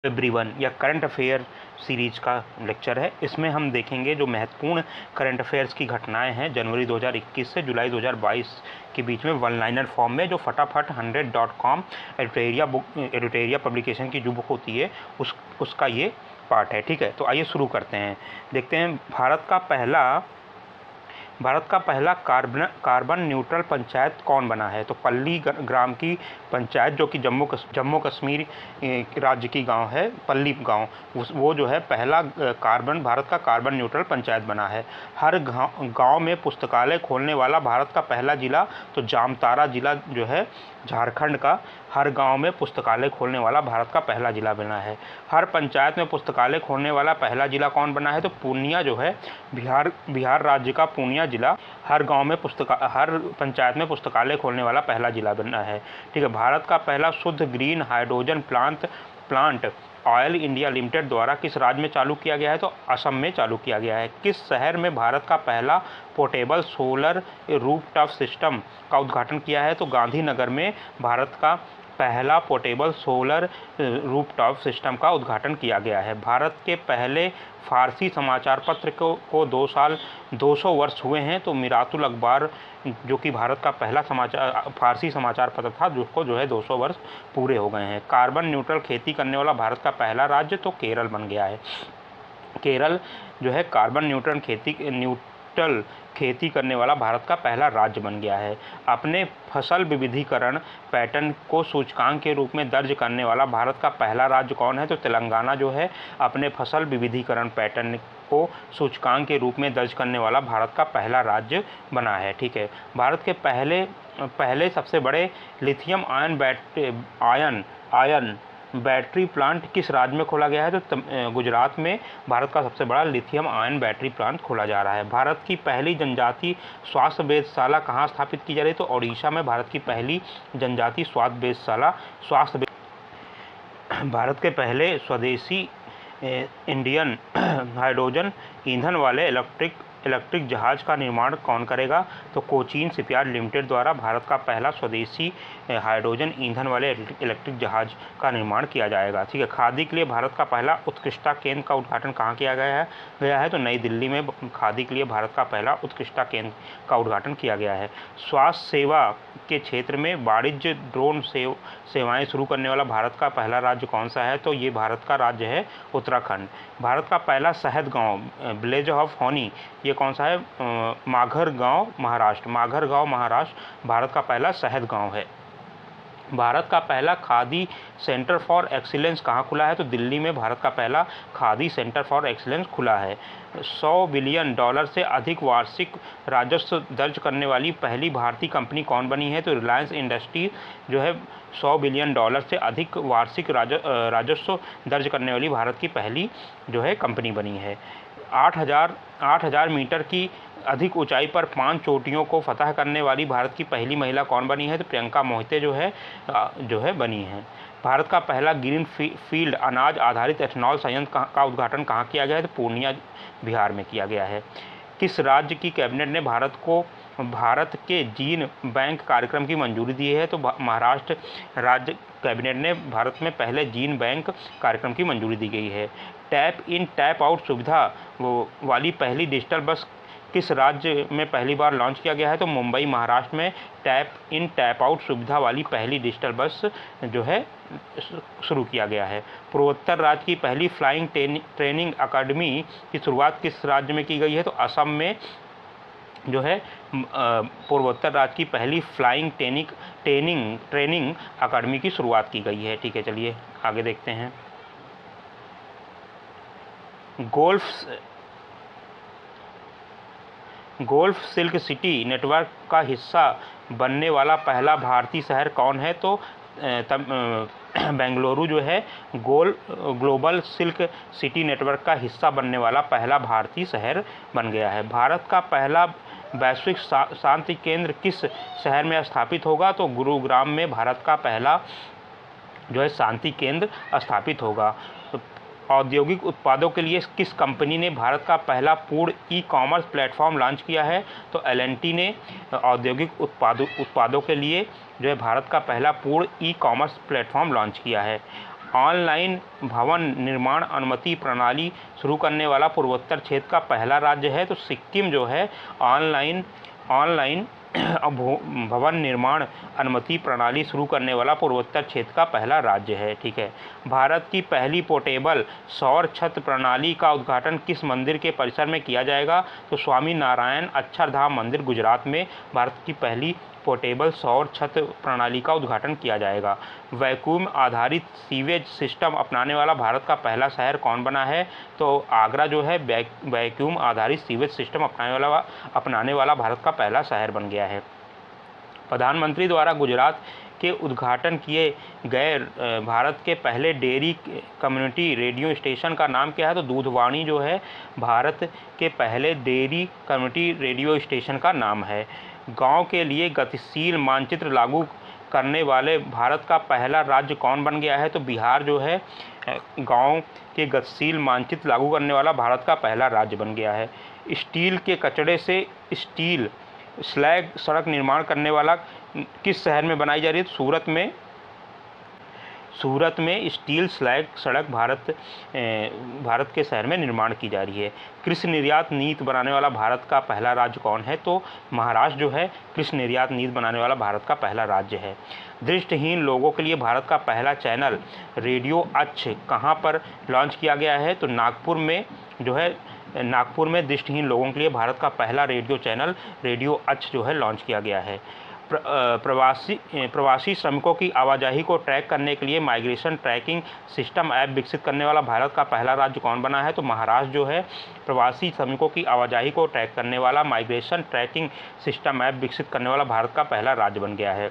Everyone, यह current affair series का lecture है। इसमें हम देखेंगे जो महत्वपूर्ण करंट अफेयर्स की घटनाएं हैं जनवरी 2021 से जुलाई 2022 के बीच में वन लाइनर फॉर्म में, जो फटाफट 100.com एडिटोरिया पब्लिकेशन की जो बुक होती है उसका ये पार्ट है। ठीक है, तो आइए शुरू करते हैं। देखते हैं भारत का पहला कार्बन न्यूट्रल पंचायत कौन बना है। तो पल्ली ग्राम की पंचायत, जो कि जम्मू कश्मीर राज्य की गांव है, पल्ली गांव, वो जो है पहला भारत का कार्बन न्यूट्रल पंचायत बना है। हर गांव में पुस्तकालय खोलने वाला भारत का पहला जिला, तो जामताड़ा जिला जो है झारखंड का, हर गांव में पुस्तकालय खोलने वाला भारत का पहला जिला बना है। हर पंचायत में पुस्तकालय खोलने वाला पहला जिला कौन बना है। तो पूर्णिया जो है बिहार राज्य का पूर्णिया जिला हर पंचायत में पुस्तकालय खोलने वाला पहला जिला बना है। ठीक है, भारत का पहला शुद्ध green hydrogen plant oil India limited द्वारा किस राज्य में चालू किया गया है। तो असम में चालू किया गया है। किस शहर में भारत का पहला पोर्टेबल सोलर रूफटॉप सिस्टम का उद्घाटन किया है। तो गांधीनगर में भारत का पहला पोर्टेबल सोलर रूफटॉप सिस्टम का उद्घाटन किया गया है। भारत के पहले फारसी समाचार पत्र को 200 वर्ष हुए हैं। तो मिरातुल अखबार, जो कि भारत का पहला फारसी समाचार पत्र था, जिसको जो है 200 वर्ष पूरे हो गए हैं। कार्बन न्यूट्रल खेती करने वाला भारत का पहला राज्य तो केरल बन गया है। केरल जो है कार्बन न्यूट्रल खेती करने वाला भारत का पहला राज्य बन गया है। अपने फसल विविधीकरण पैटर्न को सूचकांक के रूप में दर्ज करने वाला भारत का पहला राज्य कौन है। तो तेलंगाना जो है अपने फसल विविधीकरण पैटर्न को सूचकांक के रूप में दर्ज करने वाला भारत का पहला राज्य बना है। ठीक है, भारत के पहले सबसे बड़े लिथियम आयन बैटरी प्लांट किस राज्य में खोला गया है। तो गुजरात में भारत का सबसे बड़ा लिथियम आयन बैटरी प्लांट खोला जा रहा है। भारत की पहली जनजातीय स्वास्थ्य वेधशाला कहाँ स्थापित की जा रही है। तो ओडिशा में भारत की पहली जनजातीय भारत के पहले स्वदेशी इंडियन हाइड्रोजन ईंधन वाले इलेक्ट्रिक जहाज का निर्माण कौन करेगा। तो कोचीन शिपयार्ड लिमिटेड द्वारा भारत का पहला स्वदेशी हाइड्रोजन ईंधन वाले इलेक्ट्रिक जहाज का निर्माण किया जाएगा। ठीक है, खादी के लिए भारत का पहला उत्कृष्टता केंद्र का उद्घाटन कहाँ किया गया है। तो नई दिल्ली में खादी के लिए भारत का पहला उत्कृष्टता केंद्र का उद्घाटन किया गया है। स्वास्थ्य सेवा के क्षेत्र में वाणिज्य ड्रोन सेवाएं शुरू करने वाला भारत का पहला राज्य कौन सा है। तो ये भारत का राज्य है उत्तराखंड। भारत का पहला शहद गांव विलेज ऑफ हनी, ये कौन सा है। माघर गांव महाराष्ट्र भारत का पहला शहद गांव है। भारत का पहला खादी सेंटर फॉर एक्सीलेंस कहाँ खुला है। तो दिल्ली में भारत का पहला खादी सेंटर फॉर एक्सीलेंस खुला है। $100 बिलियन से अधिक वार्षिक राजस्व दर्ज करने वाली पहली भारतीय कंपनी कौन बनी है। तो रिलायंस इंडस्ट्रीज जो है $100 बिलियन से अधिक वार्षिक राजस्व दर्ज करने वाली भारत की पहली जो है कंपनी बनी है। 8,000 मीटर की अधिक ऊंचाई पर 5 चोटियों को फतह करने वाली भारत की पहली महिला कौन बनी है। तो प्रियंका मोहिते जो है बनी है। भारत का पहला ग्रीन फील्ड अनाज आधारित एथेनॉल संयंत्र का उद्घाटन कहाँ किया गया है। तो पूर्णिया बिहार में किया गया है। किस राज्य की कैबिनेट ने भारत के जीन बैंक कार्यक्रम की मंजूरी दी है। तो महाराष्ट्र राज्य कैबिनेट ने भारत में पहले जीन बैंक कार्यक्रम की मंजूरी दी गई है। टैप इन टैप आउट सुविधा वाली पहली डिजिटल बस किस राज्य में पहली बार लॉन्च किया गया है। तो मुंबई महाराष्ट्र में टैप इन टैप आउट सुविधा वाली पहली डिजिटल बस जो है शुरू किया गया है। पूर्वोत्तर राज्य की पहली फ्लाइंग ट्रेनिंग अकादमी की शुरुआत किस राज्य में की गई है। तो असम में जो है पूर्वोत्तर राज्य की पहली फ्लाइंग ट्रेनिंग अकादमी की शुरुआत की गई है। ठीक है, चलिए आगे देखते हैं। गोल्फ सिल्क सिटी नेटवर्क का हिस्सा बनने वाला पहला भारतीय शहर कौन है। तो बेंगलुरु जो है ग्लोबल सिल्क सिटी नेटवर्क का हिस्सा बनने वाला पहला भारतीय शहर बन गया है। भारत का पहला वैश्विक शांति केंद्र किस शहर में स्थापित होगा। तो गुरुग्राम में भारत का पहला जो है शांति केंद्र स्थापित होगा। औद्योगिक उत्पादों के लिए किस कंपनी ने भारत का पहला पूर्ण ई-कॉमर्स प्लेटफॉर्म लॉन्च किया है। तो L&T ने औद्योगिक उत्पादों के लिए जो है भारत का पहला पूर्ण ई-कॉमर्स प्लेटफॉर्म लॉन्च किया है। ऑनलाइन भवन निर्माण अनुमति प्रणाली शुरू करने वाला पूर्वोत्तर क्षेत्र का पहला राज्य है? तो सिक्किम जो है ऑनलाइन भवन निर्माण अनुमति प्रणाली शुरू करने वाला पूर्वोत्तर क्षेत्र का पहला राज्य है। ठीक है। भारत की पहली पोर्टेबल सौर छत प्रणाली का उद्घाटन किस मंदिर के परिसर में किया जाएगा? तो स्वामी नारायण अक्षरधाम मंदिर, गुजरात में भारत की पहली पोर्टेबल सौर छत प्रणाली का उद्घाटन किया जाएगा। वैक्यूम आधारित सीवेज सिस्टम अपनाने वाला भारत का पहला शहर कौन बना है? तो आगरा जो है वैक्यूम आधारित सीवेज सिस्टम अपनाने वाला भारत का पहला शहर बन गया है। प्रधानमंत्री द्वारा गुजरात के उद्घाटन किए गए भारत के पहले डेयरी कम्युनिटी रेडियो स्टेशन का नाम क्या है? तो दूधवाणी जो है भारत के पहले डेयरी कम्युनिटी रेडियो स्टेशन का नाम है। गांव के लिए गतिशील मानचित्र लागू करने वाले भारत का पहला राज्य कौन बन गया है? तो बिहार जो है गांव के गतिशील मानचित्र लागू करने वाला भारत का पहला राज्य बन गया है। स्टील के कचड़े से स्टील स्लैग सड़क निर्माण करने वाला किस शहर में बनाई जा रही है? तो सूरत में स्टील स्लैग सड़क भारत के शहर में निर्माण की जा रही है। कृषि निर्यात नीति बनाने वाला भारत का पहला राज्य कौन है? तो महाराष्ट्र जो है कृषि निर्यात नीति बनाने वाला भारत का पहला राज्य है। दृष्टिहीन लोगों के लिए भारत का पहला चैनल रेडियो अक्ष कहाँ पर लॉन्च किया गया है? तो नागपुर में दृष्टिहीन लोगों के लिए भारत का पहला रेडियो चैनल रेडियो अक्ष जो है लॉन्च किया गया है। प्रवासी श्रमिकों की आवाजाही को ट्रैक करने के लिए माइग्रेशन ट्रैकिंग सिस्टम ऐप विकसित करने वाला भारत का पहला राज्य कौन बना है? तो महाराष्ट्र जो है प्रवासी श्रमिकों की आवाजाही को ट्रैक करने वाला माइग्रेशन ट्रैकिंग सिस्टम ऐप विकसित करने वाला भारत का पहला राज्य बन गया है।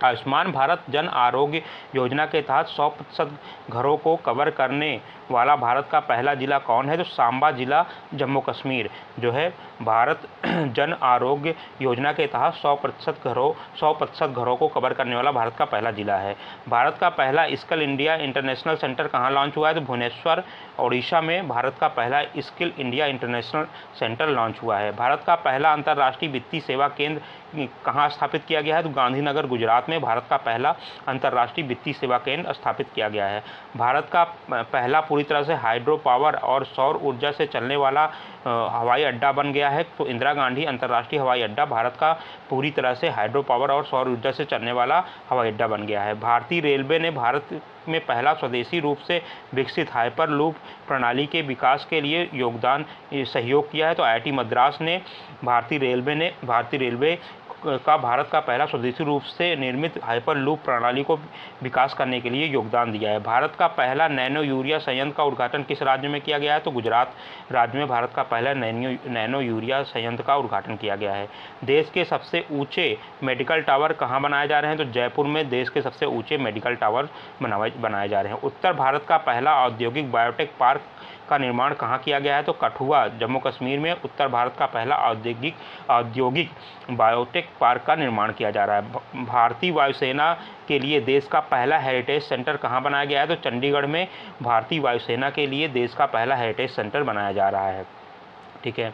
आयुष्मान भारत जन आरोग्य योजना के तहत 100% घरों को कवर करने वाला भारत का पहला जिला कौन है? तो सांबा जिला, जम्मू कश्मीर जो है भारत जन आरोग्य योजना के तहत 100% घरों को कवर करने वाला भारत का पहला जिला है। भारत का पहला स्किल इंडिया इंटरनेशनल सेंटर कहाँ लॉन्च हुआ है? तो भुवनेश्वर, ओडिशा में भारत का पहला skill India international centre launch हुआ है। भारत का पहला अंतर्राष्ट्रीय वित्तीय सेवा केंद्र कहाँ स्थापित किया गया है? तो गांधीनगर, गुजरात में भारत का पहला अंतर्राष्ट्रीय वित्तीय सेवा केंद्र स्थापित किया गया है। भारत का पहला पूरी तरह से हाइड्रो पावर और सौर ऊर्जा से चलने वाला हवाई अड्डा बन गया है। तो इंदिरा गांधी अंतर्राष्ट्रीय हवाई अड्डा भारत का पूरी तरह से हाइड्रो पावर और सौर ऊर्जा से चलने वाला हवाई अड्डा बन गया है। भारतीय रेलवे ने भारत में पहला स्वदेशी रूप से विकसित हाइपर लूप प्रणाली के विकास के लिए सहयोग किया है। तो IIT मद्रास ने भारतीय रेलवे का भारत का पहला स्वदेशी रूप से निर्मित हाइपर लूप प्रणाली को विकास करने के लिए योगदान दिया है। भारत का पहला नैनो यूरिया संयंत्र का उद्घाटन किस राज्य में किया गया है? तो गुजरात राज्य में भारत का पहला नैनो यूरिया संयंत्र का उद्घाटन किया गया है। देश के सबसे ऊंचे मेडिकल टावर कहाँ बनाए जा रहे हैं? तो जयपुर में देश के सबसे ऊंचे मेडिकल टावर बनाए जा रहे हैं। उत्तर भारत का पहला औद्योगिक बायोटेक पार्क का निर्माण कहाँ किया गया है? तो कठुआ, जम्मू कश्मीर में उत्तर भारत का पहला औद्योगिक बायोटेक पार्क का निर्माण किया जा रहा है। भारतीय वायुसेना के लिए देश का पहला हेरिटेज सेंटर कहाँ बनाया गया है? तो चंडीगढ़ में भारतीय वायुसेना के लिए देश का पहला हेरिटेज सेंटर बनाया जा रहा है। ठीक है।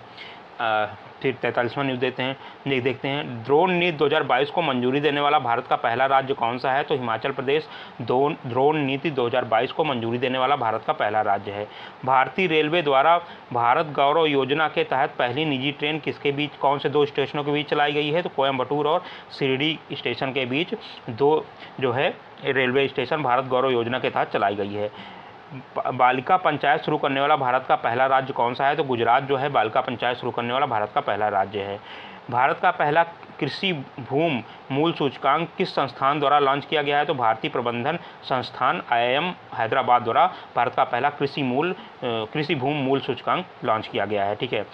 फिर 43वां न्यूज़ देखते हैं। ड्रोन नीति 2022 को मंजूरी देने वाला भारत का पहला राज्य कौन सा है? तो हिमाचल प्रदेश ड्रोन नीति 2022 को मंजूरी देने वाला भारत का पहला राज्य है। भारतीय रेलवे द्वारा भारत गौरव योजना के तहत पहली निजी ट्रेन किसके बीच, कौन से 2 स्टेशनों के बीच चलाई गई है? तो कोयम्बटूर और शिरडी स्टेशन के बीच 2 जो है रेलवे स्टेशन भारत गौरव योजना के तहत चलाई गई है। बालिका पंचायत शुरू करने वाला भारत का पहला राज्य कौन सा है? तो गुजरात जो है बालिका पंचायत शुरू करने वाला भारत का पहला राज्य है। भारत का पहला कृषि भूमि मूल सूचकांक किस संस्थान द्वारा लॉन्च किया गया है? तो भारतीय प्रबंधन संस्थान IIM हैदराबाद द्वारा भारत का पहला कृषि भूमि मूल सूचकांक लॉन्च किया गया है। ठीक है।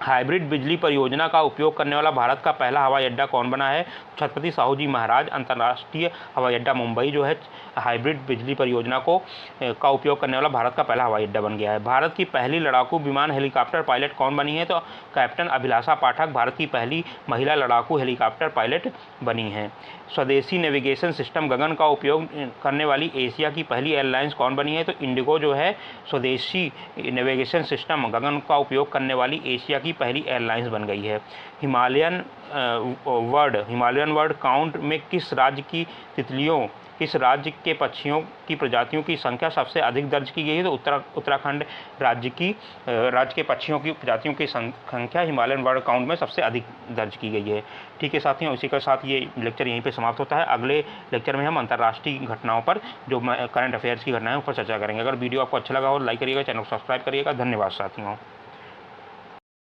हाइब्रिड बिजली परियोजना का उपयोग करने वाला भारत का पहला हवाई अड्डा कौन बना है? छत्रपति साहू जी महाराज अंतर्राष्ट्रीय हवाई अड्डा मुंबई जो है हाइब्रिड बिजली परियोजना का उपयोग करने वाला भारत का पहला हवाई अड्डा बन गया है। भारत की पहली लड़ाकू विमान हेलीकॉप्टर पायलट कौन बनी है? तो कैप्टन अभिलाषा पाठक भारत की पहली महिला लड़ाकू हेलीकॉप्टर पायलट बनी हैं। स्वदेशी नेविगेशन सिस्टम गगन का उपयोग करने वाली एशिया की पहली एयरलाइंस कौन बनी है? तो इंडिगो जो है स्वदेशी नेविगेशन सिस्टम गगन का उपयोग करने वाली एशिया की पहली एयरलाइंस बन गई है। हिमालयन वर्ड काउंट में किस राज्य की किस राज्य के पक्षियों की प्रजातियों की संख्या सबसे अधिक दर्ज की गई है? तो उत्तराखंड राज्य के पक्षियों की प्रजातियों की संख्या हिमालयन बर्ड काउंट में सबसे अधिक दर्ज की गई है। ठीक है साथियों, इसी के साथ ये लेक्चर यहीं पे समाप्त होता है। अगले लेक्चर में हम अंतर्राष्ट्रीय घटनाओं पर, जो करंट अफेयर्स की घटनाएं, उस पर चर्चा करेंगे। अगर वीडियो आपको अच्छा लगा हो लाइक करिएगा, चैनल को सब्सक्राइब करिएगा। धन्यवाद साथियों।